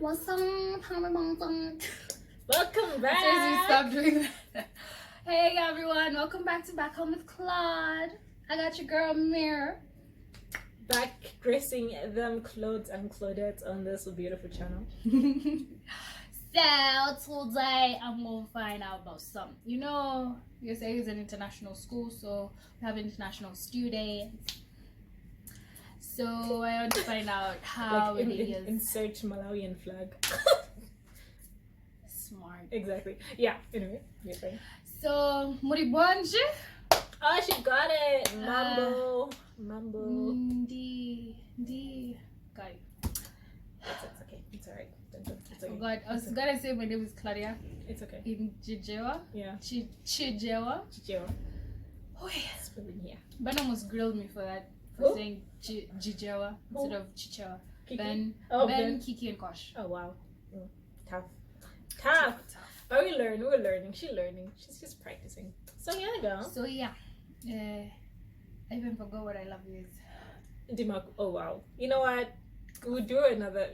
What's up? Welcome Since back. we stopped doing that. Hey everyone, welcome back to Back Home with Claude. I got your girl Mira. Back gracing them Claudes and Claudettes on this beautiful channel. So today I'm gonna find out about something. You know, USIU is an international school, so we have international students. So I want to find out how Like it is. insert Malawian flag. Smart. Exactly. Yeah. Anyway, you're saying. So Muribonje. Oh, she got it. Mambo. D. Got it. It's okay. It's alright. It's okay. Oh God, I was gonna say my name is Claudia. It's okay. In Jijewa. Yeah. Chijewa. Chichewa. Oh yeah. Spelling here. Ben almost grilled me for that. For Who? saying Jijewa instead of Chichewa. Kiki? Ben, Oh, Ben, Ben. Kiki, and Kosh. Oh wow. Tough. But we learn. We're learning. She's learning. She's just practicing. So yeah, go. So yeah. I even forgot what I love you is. Dimak. Oh wow. You know what? We'll do another.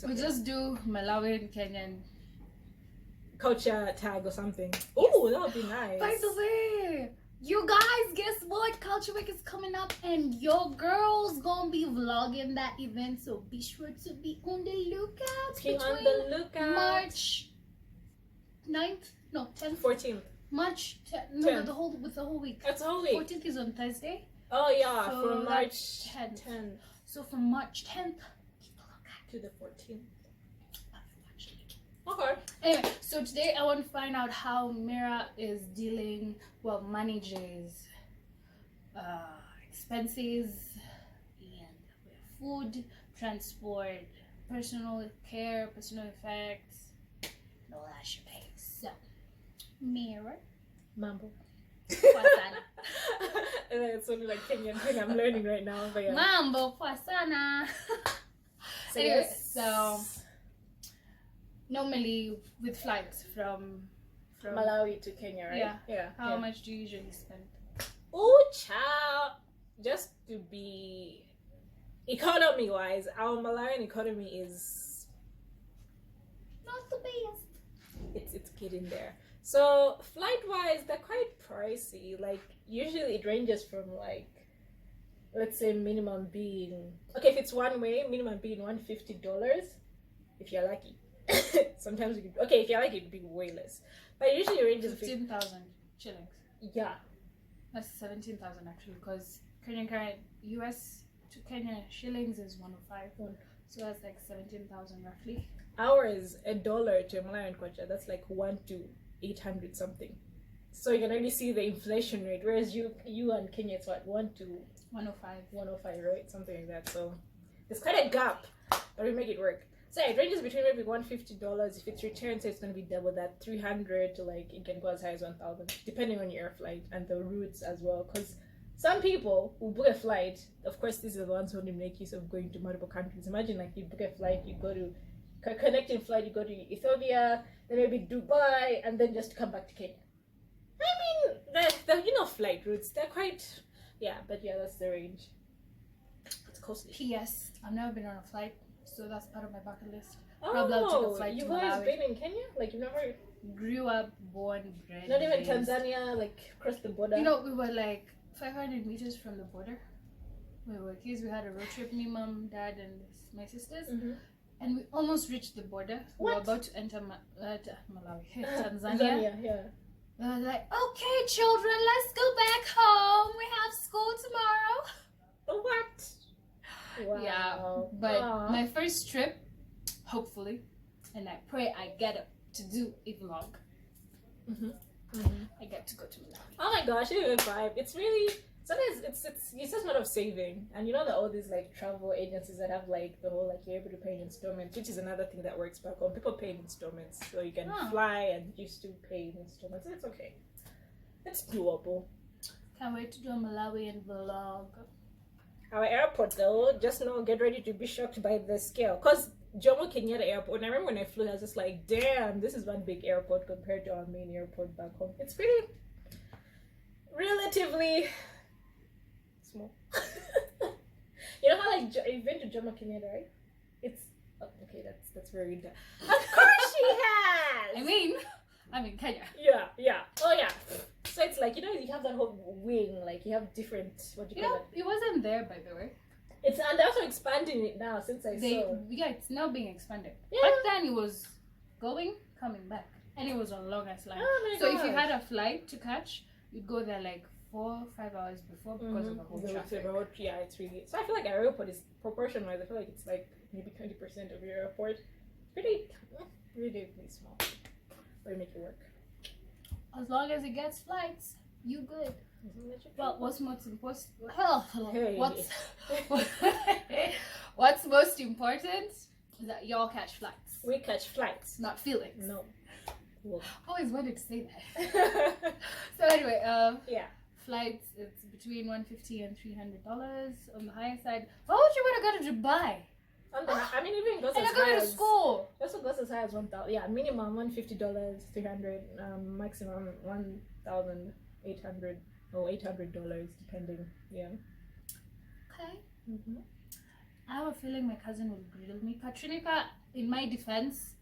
We'll just do Malawian, Kenyan. Culture tag or something. Oh, that would be nice. By the way, you guys, guess what? Culture Week is coming up, and your girl's gonna be vlogging that event. So be sure to be on the lookout. Be on the lookout. March 9th, no 10th, 14th. March 10th, no, 10th. the whole week. That's a whole week. 14th is on Thursday. Oh yeah, So from March that's 10th. 10th So from March 10th, keep a lookout. to the 14th. Okay. Anyway, so today I want to find out how Mira is dealing, well, manages expenses and food, transport, personal care, personal effects, and all that shit. So, Mira, Mambo. Kwasana. And then it's only like Kenyan thing I'm learning right now, but yeah. Mambo, Kwasana. So Anyway, yes. so normally with flights from Malawi to Kenya, right? Yeah. How yeah. much do you usually spend? Oh, child. Just to be economy wise, our Malawian economy is Not the best. it's getting there. So flight wise, they're quite pricey. Like usually it ranges from like, let's say minimum being okay, if it's one way, minimum being $150 if you're lucky. Sometimes you could, okay, if you're lucky it'd be way less. But it usually ranges 15,000 shillings. yeah. That's 17,000 actually, because Kenyan current US to Kenya shillings is 105. So that's like 17,000 roughly. Ours $1 to a Malawian kwacha, that's like 1 to 800 something. So you can already see the inflation rate, whereas you and Kenya it's what 1 to 105, right? Something like that. So there's quite a gap, but we make it work. So yeah, it ranges between maybe $150 if it's return, so it's going to be double that, 300 to like it can go as high as 1,000 depending on your air flight and the routes as well. Because some people who book a flight, of course, these are the ones who only make use of going to multiple countries. Imagine like you book a flight, you go to connecting flight, you go to Ethiopia, then maybe Dubai, and then just come back to Kenya. I mean, the flight routes, they're quite, yeah, but yeah, that's the range. It's costly. P.S. I've never been on a flight, so that's part of my bucket list. Oh, Probably I'll take a flight to you've always Malawi. been in Kenya? Like you've never, Grew up, born, bred. not even raised. Tanzania, like across the border? You know, we were like 500 meters from the border. We were kids. We had a road trip. Me, mom, dad, and my sisters. Mhm. And we almost reached the border. We were What? about to enter Malawi, Tanzania. Tanzania, yeah. They were like, okay, children, let's go back home. We have school tomorrow. What? Wow. Yeah, but Aw. my first trip, hopefully, and I pray I get to do a vlog. I get to go to Malawi. Oh my gosh, it's a good vibe. It's really sometimes it's just a lot of saving, and you know that all these like travel agencies that have like the whole like you're able to pay in installments, which is another thing that works back home. People pay in installments, so you can Huh. fly and you still pay in installments. It's okay. It's doable. Can't wait to do a Malawian vlog. Our airport though, just know, get ready to be shocked by the scale. Cause Jomo Kenyatta Airport, and I remember when I flew, I was just like, damn, this is one big airport compared to our main airport back home. It's pretty relatively small. You know how like you've been to Jomo Kenyatta, right? It's Oh, okay, that's very good. Of course she has. I mean Kenya. Yeah. Oh yeah. So it's like, you know, you have that whole wing, like you have different, what do you call it? It wasn't there, by the way. It's, and they're also expanding it now since I saw. Yeah, it's now being expanded. Yeah. Back then it was coming back, and it was a longest line. Oh my so gosh. if you had a flight to catch, you'd go there like 4-5 hours before because of the whole traffic. Yeah, it's really. So I feel like our airport is proportion-wise. I feel like it's like maybe 20% of your airport. Pretty, really small. But you make it work. As long as it gets flights, you good. Well, what's most important? What's most important is that y'all catch flights. We catch flights, not feelings. No. I always wanted to say that. So anyway, yeah, flights, it's between $150 and $300 on the higher side. Why would you want to go to Dubai? I mean, even goes and as I go high to as school. Also goes as high as 1,000. Yeah, minimum $150, $300, maximum $1,800 or $800, depending. Yeah. Okay. I have a feeling my cousin will grill me. Katrinika, in my defense,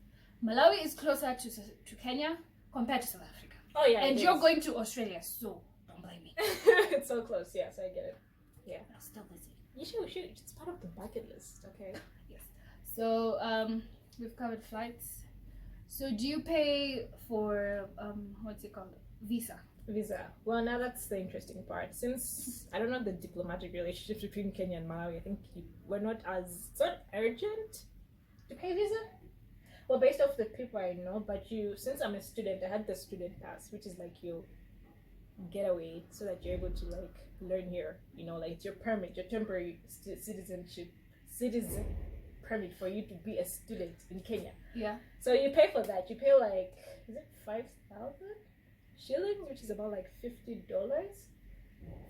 Malawi is closer to Kenya compared to South Africa. Oh yeah. And you're going to Australia, so don't blame me. It's so close. Yes, I get it. Yeah. I'm still busy. You should. It's part of the bucket list. Okay. Yes. So we've covered flights. So do you pay for what's it called? Visa. Well, now that's the interesting part. Since I don't know the diplomatic relationships between Kenya and Malawi, I think it's not urgent to pay visa. Well, based off the people I know, but since I'm a student, I had the student pass, which is like you get away so that you're able to like learn here. You know, like it's your permit, your temporary citizen permit for you to be a student in Kenya. Yeah. So you pay for that. You pay like, is it 5,000 shillings, which is about like $50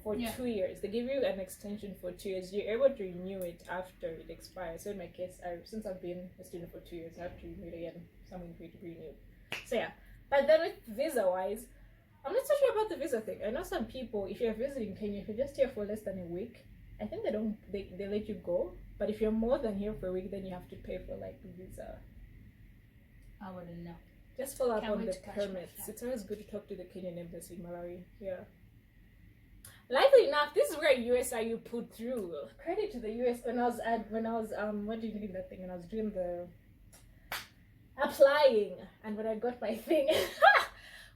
for 2 years. They give you an extension for 2 years. You're able to renew it after it expires. So in my case, since I've been a student for 2 years, I have to renew it again. Something for you to renew. So yeah. But then with visa wise, I'm not so sure about the visa thing. I know some people, if you're visiting Kenya, if you're just here for less than a week, I think they let you go. But if you're more than here for a week, then you have to pay for like the visa. I wouldn't know. Just follow up on the permits. It's always good to talk to the Kenyan embassy in Malawi. Yeah. Likely enough, this is where USIU put through. Credit to the US when I was what do you think that thing? When I was doing the applying, and when I got my thing,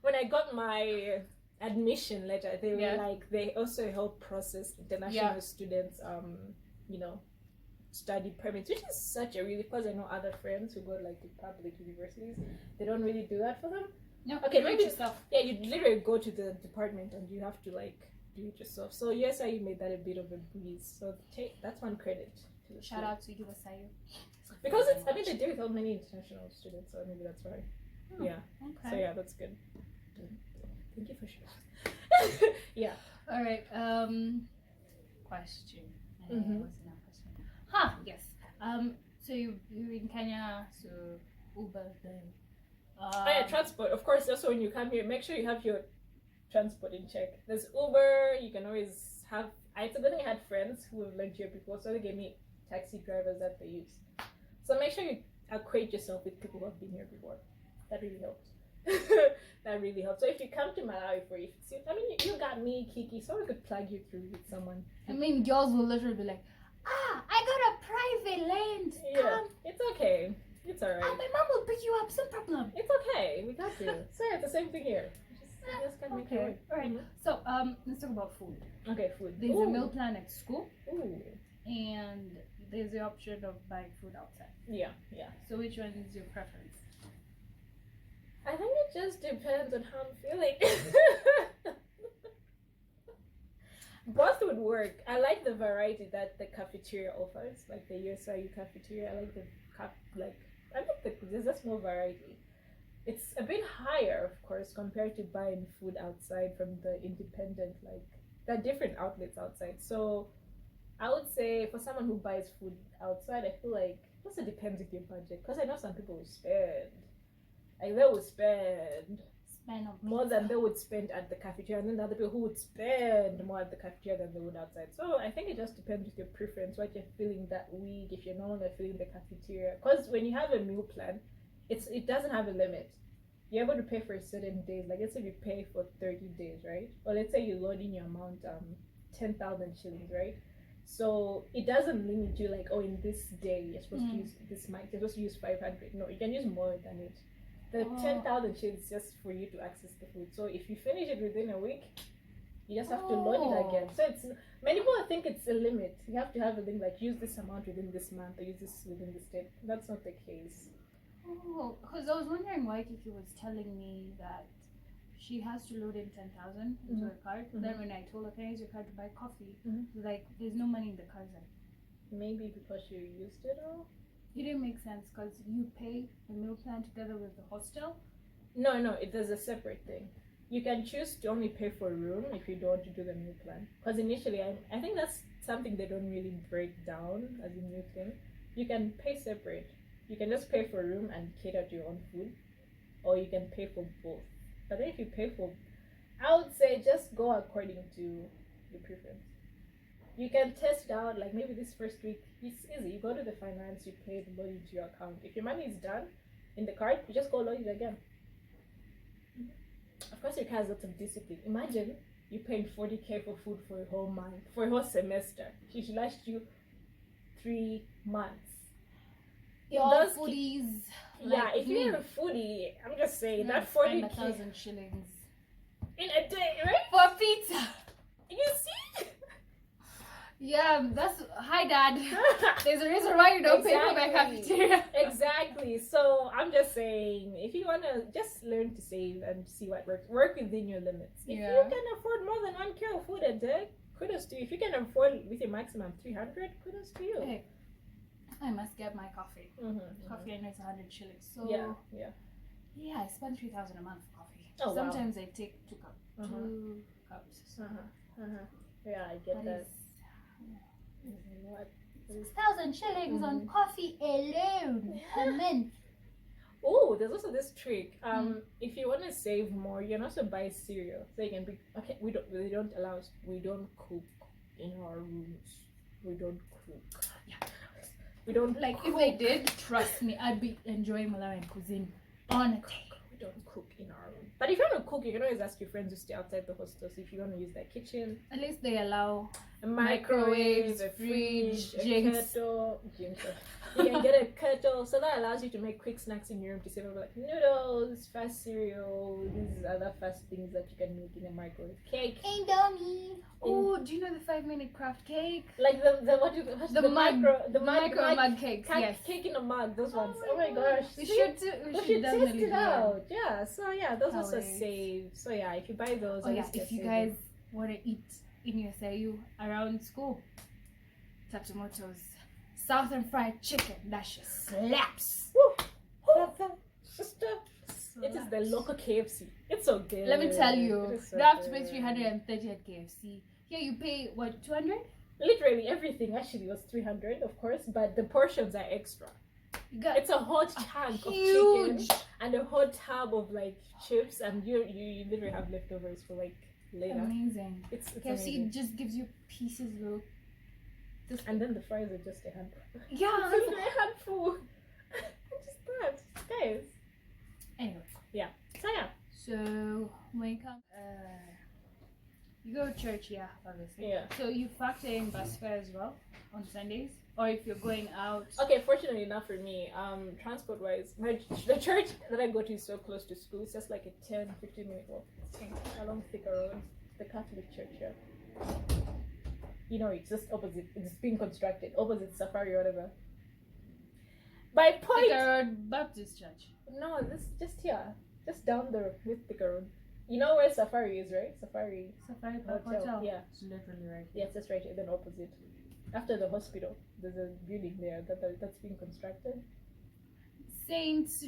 when I got my admission letter, they were like, they also help process international students study permits, which is such a really, because I know other friends who go like to public universities, they don't really do that for them. No. Okay, maybe yourself. Yeah, you literally go to the department and you have to like do it yourself. So USIU made that a bit of a breeze. So that's one credit to the shout out to USIU. Because they deal with so many international students, so maybe that's why. Oh, yeah. Okay. So yeah, that's good. Thank you for sharing. Yeah. All right. Question. Yes. So you're in Kenya, so Uber then. Transport. Of course, also when you come here, make sure you have your transport in check. There's Uber. You can always have. I had friends who have learned here before, so they gave me taxi drivers that they use. So make sure you acquaint yourself with people who have been here before. That really helps. That really helps. So if you come to Malawi for you got me, Kiki, so we could plug you through with someone. Girls will literally be like, I got a private land. Yeah, it's okay. It's alright. My mom will pick you up, no problem. It's okay. We got you. So yeah, it's the same thing here. Just gotta make it work. Alright. So let's talk about food. Okay, food. There's a meal plan at school. Ooh. And there's the option of buying food outside. Yeah. So which one is your preference? I think it just depends on how I'm feeling. Both would work. I like the variety that the cafeteria offers, like the USIU cafeteria. I like there's just more variety. It's a bit higher, of course, compared to buying food outside from the independent, like there are different outlets outside. So I would say for someone who buys food outside, I feel like it also depends with your budget, because I know some people will spend. Like they will spend spend on more than they would spend at the cafeteria, and then the other people who would spend more at the cafeteria than they would outside. So I think it just depends with your preference, what you're feeling that week, if you're no longer feeling the cafeteria. Because when you have a meal plan, it doesn't have a limit. You're able to pay for a certain days. Like let's say you pay for 30 days, right? Or let's say you load in your amount 10,000 shillings, right? So it doesn't limit you like, oh, in this day you're supposed to use this mic, you're supposed to use 500. No, you can use more than it. The 10,000 shillings is just for you to access the food. So if you finish it within a week, you just have to load it again. So it's many people think it's a limit. You have to have a thing like use this amount within this month or use this within this day. That's not the case. Oh, because I was wondering why Kiki was telling me that she has to load in 10,000 into her card. Then when I told her, can I use your card to buy coffee? Like, there's no money in the card. Maybe because you used it all? It didn't make sense because you pay the meal plan together with the hostel. No, there's a separate thing. You can choose to only pay for a room if you don't want to do the meal plan. Because initially, I think that's something they don't really break down as a new thing. You can pay separate. You can just pay for a room and cater to your own food. Or you can pay for both. But then if you pay for, I would say just go according to your preference. You can test out, like maybe this first week, it's easy. You go to the finance, you pay the money into your account. If your money is done in the card, you just go load it again. Of course, it requires lots of discipline. Imagine you paying 40K for food for a whole month, for a whole semester. She should last you 3 months. Your foodies. Yeah, if you're a foodie, I'm just saying that 40K. 1,000 shillings In a day, right? for pizza. You see? Yeah, that's hi, Dad. There's a reason why you don't pay for my cafeteria. Exactly. So I'm just saying, if you wanna just learn to save and see what works, work within your limits. If you can afford more than 1K of food a day, kudos to you. If you can afford with your maximum 300, kudos to you. Hey, I must get my coffee. Coffee I know is 100 shillings. So yeah, I spend 3,000 a month for coffee. Oh, sometimes I take 2 cups. 2 cups. So Yeah, I get that. 6,000 shillings on coffee alone a month. Oh, there's also this trick. If you want to save more, you can also buy cereal. So you can be okay. We don't allow us. We don't cook in our rooms. We don't cook. Yeah. We don't like. Cook. If I did, trust me, I'd be enjoying Malawian cuisine on a day. We don't cook in our room. But if you want to cook, you can always ask your friends to stay outside the hostel. So if you want to use their kitchen, at least they allow a microwave, a fridge, a kettle. You can get a kettle, so that allows you to make quick snacks in your room to save like noodles, fast cereal, these other fast things that you can make in a microwave. Cake, Indomie. Oh, do you know the 5-minute craft cake? Like the micro mug cakes. Yes, cake in a mug. Those ones. Oh my gosh, we should test it out. Yeah, so yeah, those also save. So yeah, if you buy those, if you guys want to eat in USIU around school, Tatsumoto's Southern fried chicken, that shit slaps. Sister, it is the local KFC. It's so good. Let me tell you, you have to pay 330 at KFC. Here you pay what, 200? Literally everything actually was 300, of course, but the portions are extra. It's a hot tank of chicken and a hot tub of like chips, and you literally have leftovers for like later. Amazing. It's KFC amazing. just gives you pieces of. And then the fries are just a handful. Yeah, it's a handful. Just that, guys. Anyway. Yeah. So yeah. So when you come, you go to church, yeah, obviously. Yeah. So you factor in bus fare as well on Sundays, or if you're going out. Okay, fortunately enough for me, transport wise, the church that I go to is so close to school. It's just like a 10-15 minute walk along Thicker Road, the Catholic church here. You know, it's just opposite. It's being constructed opposite Safari or whatever. My point. Thicker Road Baptist Church. No, this just here, just down the road with Thicker Road. You know where Safari is, right? Safari Hotel. Yeah, it's literally right. Yeah, it's just right here, then opposite. After the hospital, there's a building there that's being constructed. Saints,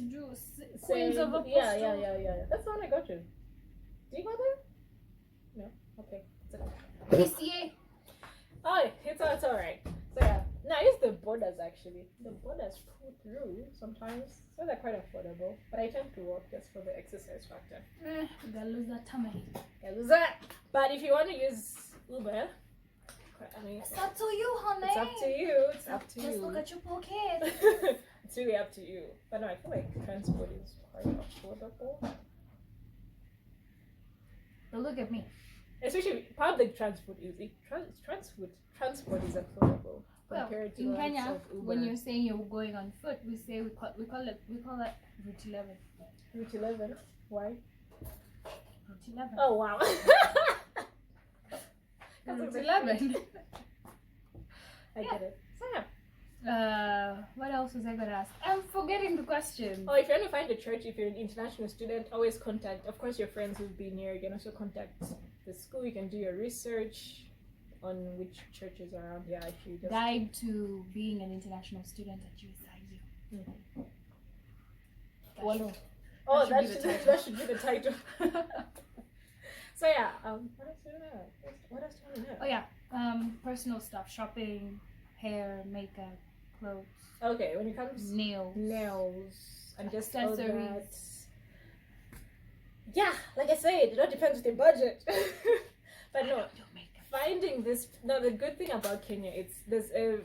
Queens of Apostles. Yeah. That's the one I go to. Do you go there? No. Okay. PCA. Oh, it's alright. So yeah, No, I use the borders actually. The borders pull through sometimes, so they're quite affordable. But I tend to walk just for the exercise factor. You gotta lose that tummy. But if you want to use Uber, I mean, It's up to you, honey. it's up to you. It's up to Let's you. look at your pocket. It's really up to you. But no, I feel like transport is quite affordable. But look at me. Especially public transport is transport is affordable compared to in the likes Kenya, of Uber. when you're saying you're going on foot, we call it Route 11. Route 11. Why? Route 11. Oh wow. Route 11. I get it. So yeah. What else was I gonna ask? I'm forgetting the question. Oh, if you want to find a church, if you're an international student, always contact, of course, your friends who've been here. You can also contact the school. You can do your research on which churches are around. Yeah, if you just Guide to being an international student at USIU. Mm-hmm. Well, Oh, that should be the that should be the title. So yeah, what else do you know? What else do you know? Oh yeah, personal stuff, shopping, hair, makeup, clothes. Okay, when it comes nails, and just all accessories. that. Yeah, like I said, it all depends on your budget. But no, finding this. No, the good thing about Kenya, there's a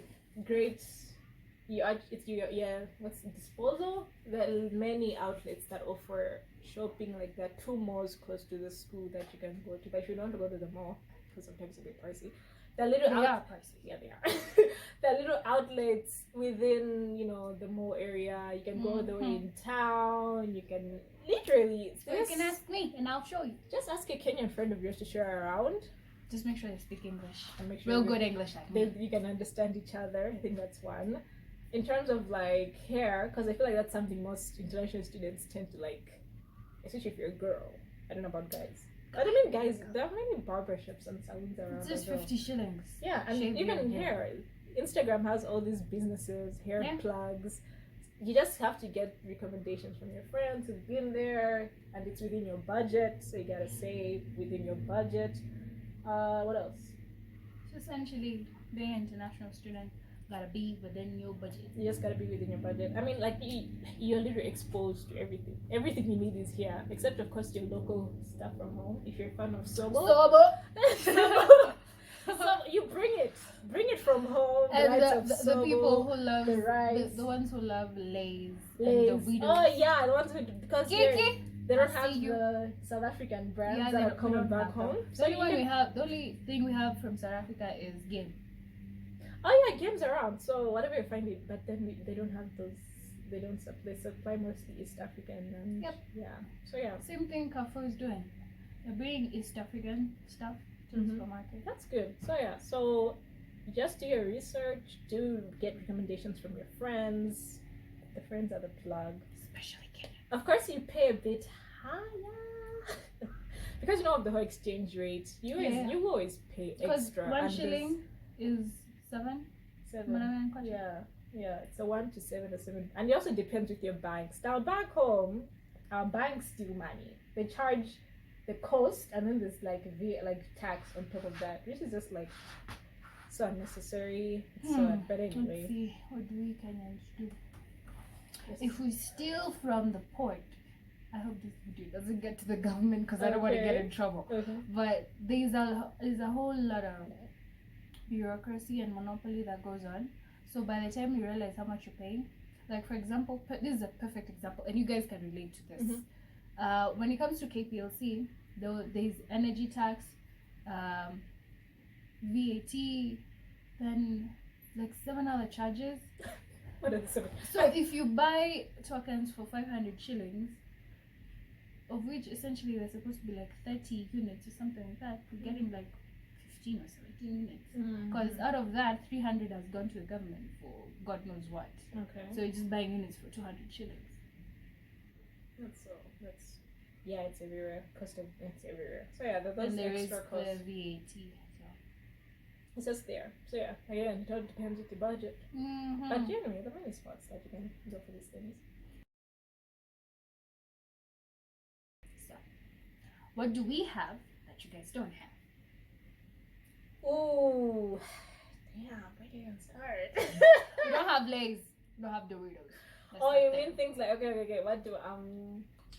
great. What's the disposal? There are many outlets that offer shopping. Like there are 2 malls close to the school that you can go to. But if you don't want to go to the mall, because sometimes it's a bit pricey. There are little pricey. Yeah, they are. There are little outlets within, the mall area. You can go all the way in town. You can literally. You can ask me, and I'll show you. Just ask a Kenyan friend of yours to show you around. Just make sure they speak English. And make sure Real good English, like me. you can understand each other. I think that's one. In terms of like hair, because I feel like that's something most international students tend to like, especially if you're a girl. I don't know about guys. I don't mean guys. There are many barbershops and salons around. It's just 50 shillings. Yeah, and Shave even your hair. Instagram has all these businesses, hair plugs. You just have to get recommendations from your friends who've been there, and it's within your budget. So you gotta save within your budget. What else? So essentially, being an international student, gotta be within your budget. You just gotta be within your budget. I mean, like you're literally exposed to everything. Everything you need is here, except of course your local stuff from home. If you're a fan of sobo, so you bring it from home. And the people who love the rice, the ones who love Lay's. Lay's. And the Oh yeah, the ones who because Kiki. they don't have the South African brands that are common back home. So the only thing we have from South Africa is game. Oh yeah, games around. So whatever you find it, but then they don't have those. They supply mostly East African and yeah. So yeah. Same thing Carrefour is doing. They're bringing East African stuff to the supermarket. That's good. So yeah. So just do your research. Do get recommendations from your friends. The friends are the plug. Especially Kenya. Of course, you pay a bit higher because of the whole exchange rate. You always pay extra. Because 1 shilling is 7. Yeah, it's a 1 to 7 or 7, and it also depends with your banks. Now back home, our banks steal money. They charge the cost, and then there's like tax on top of that, which is just like so unnecessary. So, but anyway, let's see, what do we Kenyans do? Yes. If we steal from the port, I hope this video doesn't get to the government because I don't want to get in trouble. But there's a whole lot of bureaucracy and monopoly that goes on. So by the time you realize how much you're paying, like for example, this is a perfect example, and you guys can relate to this. When it comes to KPLC, there's energy tax, VAT, then like 7 other charges. What are the 7? So if you buy tokens for 500 shillings, of which essentially they're supposed to be like 30 units or something like that, you're getting like 15 or 17 units. Because out of that, 300 has gone to the government for God knows what. Okay. So you're just buying units for 200 shillings. It's everywhere. It's everywhere. So yeah, that's and there extra is cost. the VAT. So. It's just there. So yeah, again, it all depends with the budget. But generally, the money spots that you can go for these things. So, what do we have that you guys don't have? Oh, Yeah, where do you even start? We don't have Lays. We don't have Doritos. That's Oh, not you there. mean things like okay. What do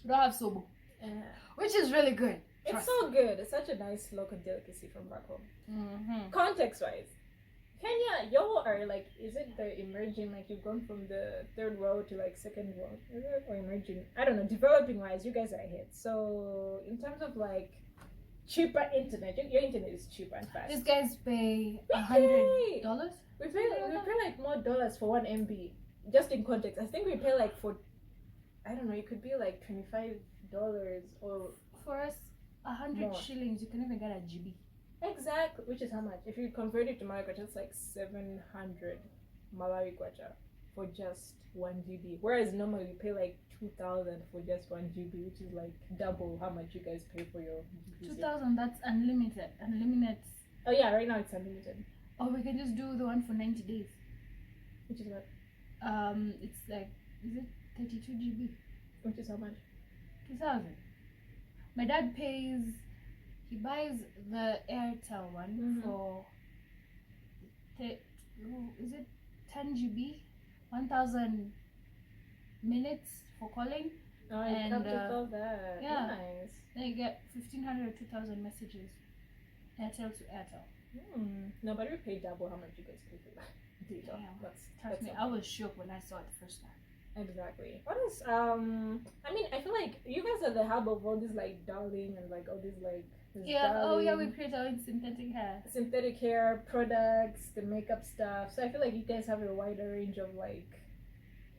We don't have Sobo, which is really good. It's Trust so good. It's such a nice local delicacy from back home. Mm-hmm. Context-wise, Kenya, y'all are like, is it the emerging? Like you've gone from the third world to like second world, is it, or emerging? I don't know. Developing-wise, you guys are ahead. So in terms of like cheaper internet, your internet is cheaper and fast. These guys pay We $100. We pay like more dollars for 1 MB. Just in context, I think we pay like for, I don't know, it could be like $25 or For us, 100 More. shillings, you can even get a GB. exactly, which is how much? If you convert it to Malawi kwacha, it's like 700 Malawi kwacha for just 1 GB. Whereas normally we pay like 2,000 for just 1 GB, which is like double how much you guys pay for your GB. 2,000, that's unlimited. Unlimited. Oh yeah, right now it's unlimited. Or we can just do the one for 90 days. Which is what? It's like, is it 32 GB? Which is how much? 2,000. My dad pays, he buys the Airtel one for, is it 10 GB? 1,000 minutes for calling. Oh, And, you come to all that. yeah. Nice. Then you get 1,500 or 2,000 messages. Airtel to Airtel. No, but we pay double how much you guys pay for that. Data. Yeah. That's Trust me, something. I was shocked when I saw it the first time. Exactly. What is I mean, I feel like you guys are the hub of all this like darling and like all these like this Yeah, oh yeah, we darling create our own synthetic hair. synthetic hair products, the makeup stuff. So I feel like you guys have a wider range of like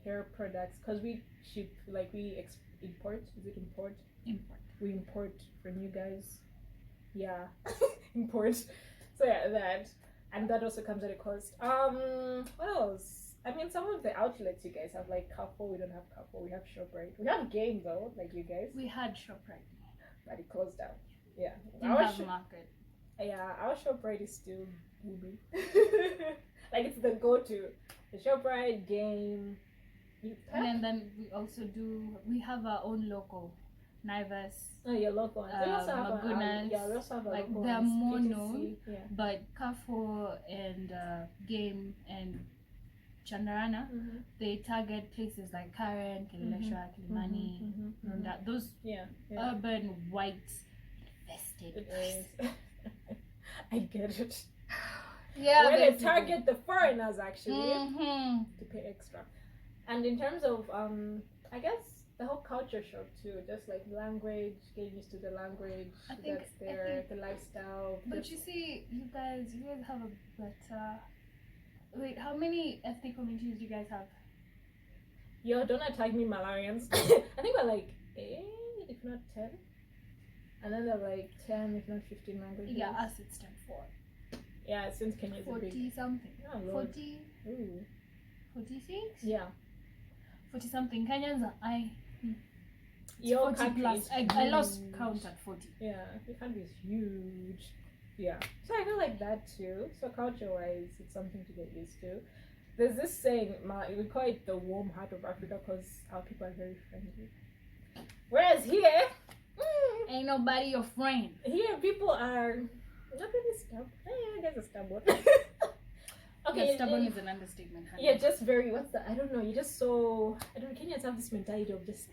hair products because we ship like we import. Is it import? Import. We import from you guys. Yeah, import. So yeah, that also comes at a cost. What else? I mean, some of the outlets you guys have, like Carrefour, we don't have Carrefour. We have ShopRite. We have Game though, like you guys, We had ShopRite. but it closed down. Yeah, Didn't our have market. our ShopRite is still booming. Like it's the go-to. The ShopRite Game. And then we have our own local. Naivas, Oh, your local ones. They also have Magunas, yeah, we also have a like local they're ones, more PTC, known. Yeah. But Carrefour and Game and Chandarana, they target places like Karen, Kileleshwa, Kilimani, Runda, those Yeah. urban white invested It places. is. I get it. Yeah, Where they basically. target the foreigners actually Mhm. to pay extra. And in terms of I guess the whole culture shock too, just like language, getting used to the language that's there, the lifestyle. But you see, you guys have a better. Wait, how many ethnic communities do you guys have? Yo, don't attack me, Malarians. I think we're like 8, if not 10. And then they're like 10, if not 15 languages. Yeah, us it's 10 4. Yeah, since Kenya is a 40 big. something. Oh, Lord. 40, Ooh. 46? Yeah. 40 something. Kenyans are Your 40 country plus. is I lost huge. count at 40. Yeah, your country is huge. Yeah. So I feel like that too. So culture-wise, it's something to get used to. There's this saying, we call it the warm heart of Africa because our people are very friendly. Whereas here, Ain't nobody your friend. here people are not really stubborn. I guess a stubborn. Okay, yeah, stubborn is an understatement. Honey. Yeah, just very. What's the? I don't know. You're just so. I don't know. Kenyans have this mentality of just.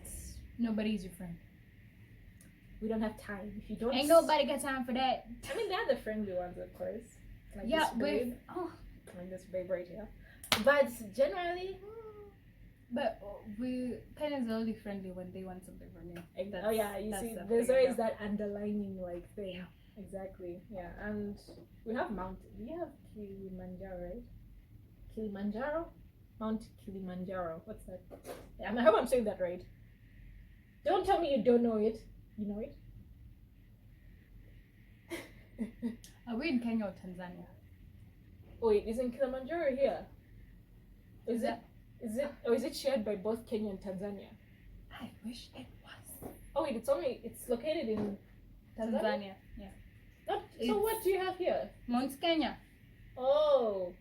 Nobody's your friend. We don't have time. If you don't. Ain't nobody got time for that. I mean, they're the friendly ones, of course. Like Yeah, this babe. Like this babe right here. But generally. But Kenyans are only friendly when they want something from you. Oh yeah, you see, there's always that underlining like thing. Yeah. Exactly. Yeah, and we have mountain. We have Kilimanjaro, right? Kilimanjaro, Mount Kilimanjaro. What's that? Yeah, I hope I'm saying that right. Don't tell me you don't know it. You know it. Are we in Kenya or Tanzania? Wait, isn't Kilimanjaro here? Is it? Or is it shared by both Kenya and Tanzania? I wish it was. Oh wait, it's located in Tanzania. Yeah. So what do you have here? Mount Kenya. Oh.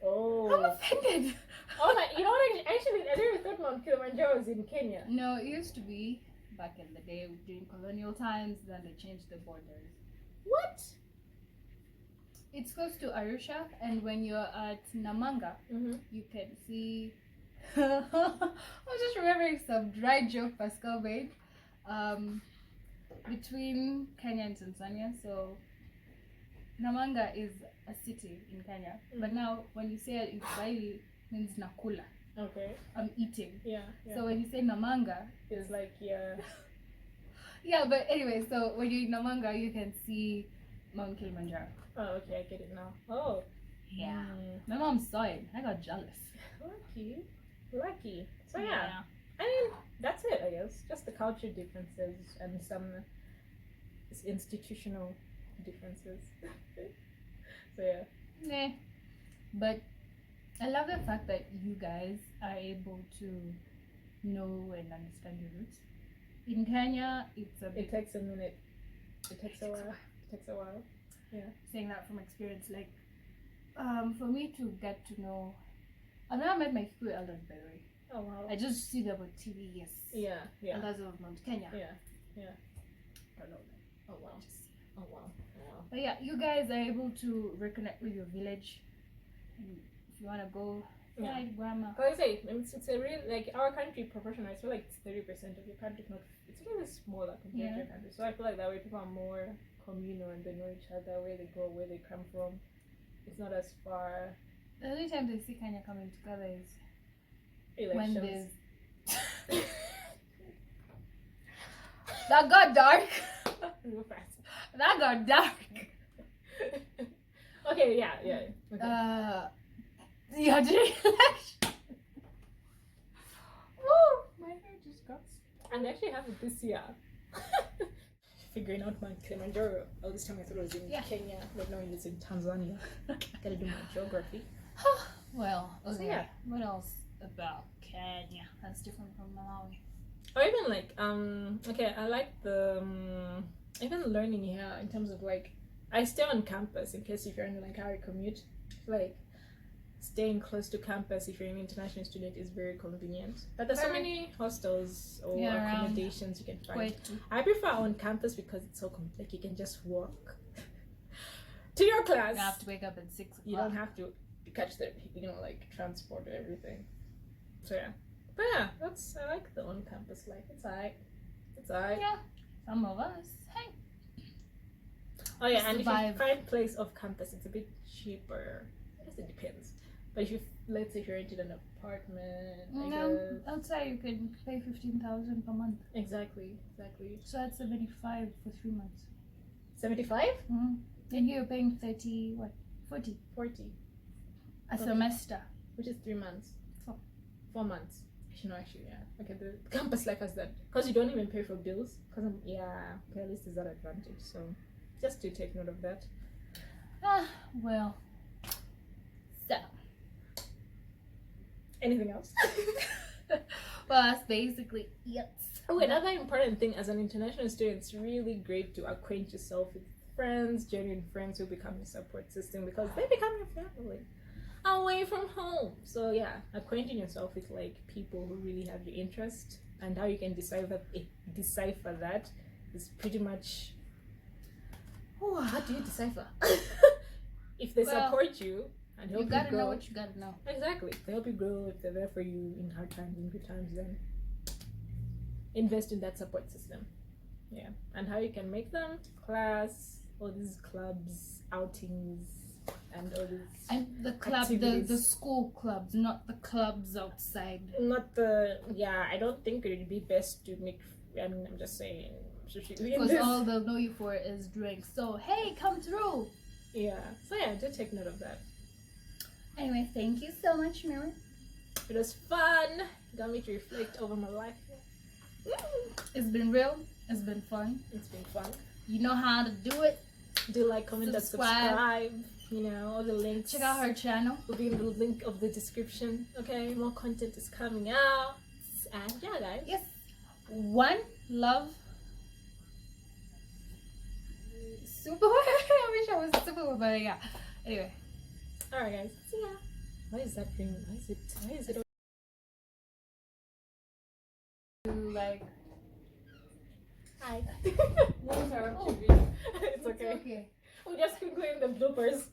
I'm offended. Oh my! You know what? Actually, I never thought Mount Kilimanjaro was in Kenya. No, it used to be back in the day during colonial times. Then they changed the borders. What? It's close to Arusha, and when you're at Namanga, you can see. I was just remembering some dry joke Pascal made. Between Kenya and Tanzania, so Namanga is a city in Kenya, but now when you say it in Swahili, it means nakula. Okay. I'm eating. Yeah. So when you say Namanga, it's like yeah, but anyway, so when you're in Namanga, you can see Mount Kilimanjaro. Oh, okay, I get it now. Oh. Yeah. My mom saw it. I got jealous. Lucky. So yeah. I mean, that's it, I guess. Just the culture differences and some institutional differences. So yeah. But I love the fact that you guys are able to know and understand your roots. In Kenya, it takes a minute. It takes a while. Yeah. Saying that from experience, like, for me to get to know, I've never met my Kikuyu elders, by the way. Oh wow. I just see them on TV, yes. Yeah. Elders of Mount Kenya. Yeah. I don't know them. Oh wow. Oh wow. But yeah, you guys are able to reconnect with your village. And if you wanna go, grandma. Like I say, it's a real, like, our country proportion. I feel like it's 30% of your country. It's really smaller compared to your country. So I feel like that way people are more communal and they know each other, where they go, where they come from. It's not as far. The only time they see Kenya coming together is elections. When there's that got dark. Real fast. That got dark. Okay, yeah. Okay. Yeah, during election. Woo! My hair just got. And they actually have it this year. Figuring out Mount Kilimanjaro. All this time I thought it was in Kenya, but now it's in Tanzania. Gotta do my geography. Well, okay. So, yeah. What else about Kenya that's different from Malawi? Or even like, okay, I like the even learning here in terms of like, I stay on campus in case if you're in like our commute, like staying close to campus if you're an international student is very convenient. But there's so many hostels or accommodations you can find. I prefer on campus because it's so like you can just walk to your class. You don't have to wake up at 6 o'clock. You don't have to catch the like transport or everything. So yeah. But yeah, I like the on-campus life. It's alright. Yeah, some of us. Hey. Oh yeah, and if you find place off campus, it's a bit cheaper. I guess it depends. But if let's say if you're rented an apartment, outside you can pay 15,000 per month. Exactly. So that's 75 for 3 months. 75? Mm-hmm. Then you're paying 40 a semester, which is 3 months. 4 months. Actually, yeah. Okay, the campus life has that because you don't even pay for bills. Because at least is that advantage. So just to take note of that. Well. So. Anything else? Well, that's basically it. Oh, another important thing as an international student, it's really great to acquaint yourself with friends, genuine friends who become your support system because they become your family away from home. So yeah, acquainting yourself with like people who really have your interest and how you can decipher that is pretty much. Oh, how do you decipher? If they support you and help you grow. You gotta know what you gotta know. Exactly. If they help you grow, if they're there for you in hard times, in good times, then invest in that support system. Yeah. And how you can make them? Class, all these clubs, outings, and all these the school clubs, not the clubs outside. I don't think it would be best to make. I mean, I'm just saying. Because all they'll know you for is drinks. So hey, come through. Yeah. So yeah, do take note of that. Anyway, thank you so much, Mira. It was fun. Got me to reflect over my life. It's been real. It's been fun. It's been fun. You know how to do it. Do like, comment, and subscribe. You know, all the links. Check out her channel. Will be in the link of the description. Okay, more content is coming out. And yeah, guys. Yes. One love. Super. I wish I was super, but yeah. Anyway. Alright, guys. See ya. Why is that ring? Why is it? Like. Hi. No, sorry. It's okay. We'll just include the bloopers.